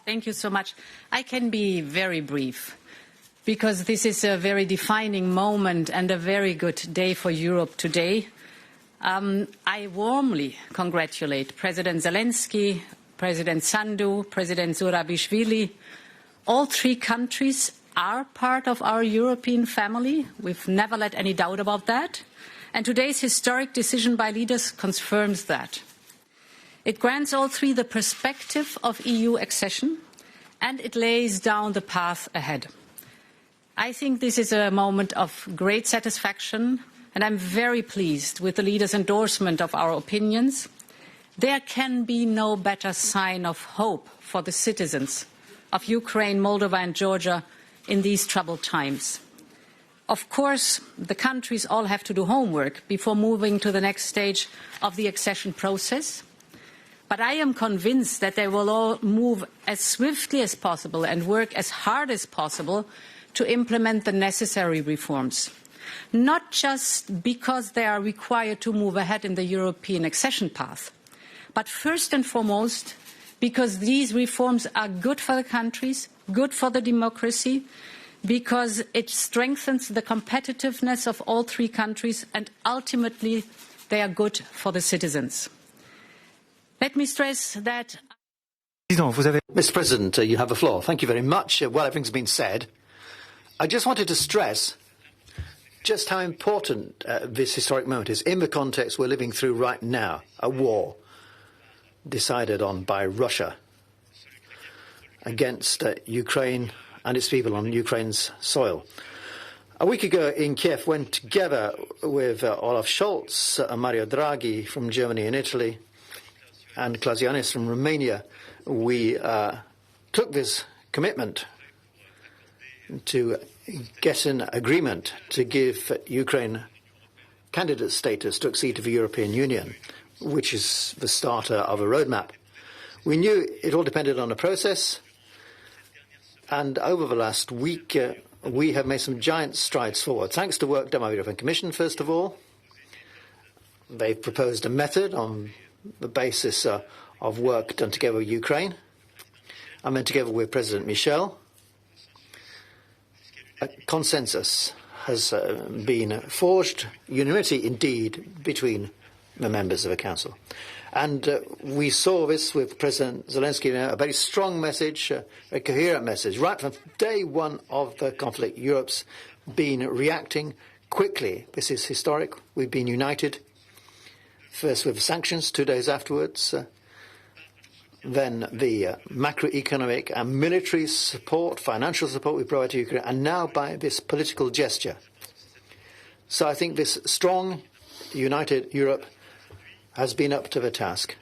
Thank you so much. I can be very brief, because this is a very defining moment and a very good day for Europe today. I warmly congratulate President Zelensky, President Sandu, President Zurabishvili. All three countries are part of our European family. We've never let any doubt about that. And today's historic decision by leaders confirms that. It grants all three the perspective of EU accession, and it lays down the path ahead. I think this is a moment of great satisfaction, and I'm very pleased with the leaders' endorsement of our opinions. There can be no better sign of hope for the citizens of Ukraine, Moldova and Georgia in these troubled times. Of course, the countries all have to do homework before moving to the next stage of the accession process. But I am convinced that they will all move as swiftly as possible and work as hard as possible to implement the necessary reforms, not just because they are required to move ahead in the European accession path, but first and foremost because these reforms are good for the countries, good for the democracy, because it strengthens the competitiveness of all three countries, and ultimately they are good for the citizens. Let me stress that... Mr. President, you have the floor. Thank you very much. Well, everything's been said. I just wanted to stress just how important this historic moment is in the context we're living through right now, a war decided on by Russia against Ukraine and its people on Ukraine's soil. A week ago in Kiev, went together with Olaf Scholz, Mario Draghi from Germany and Italy, and Klaus Iohannis from Romania. We took this commitment to get an agreement to give Ukraine candidate status to accede to the European Union, which is the starter of a roadmap. We knew it all depended on a process, and over the last week we have made some giant strides forward, thanks to work done by the European Commission, first of all. They've proposed a method on the basis of work done together with Ukraine, and then together with President Michel. A consensus has been forged, unanimity indeed, between the members of the Council. And we saw this with President Zelensky, a very strong message, a coherent message. Right from day one of the conflict, Europe's been reacting quickly. This is historic. We've been united. First with sanctions, 2 days afterwards, then the macroeconomic and military support, financial support we provide to Ukraine, and now by this political gesture. So I think this strong, united Europe has been up to the task.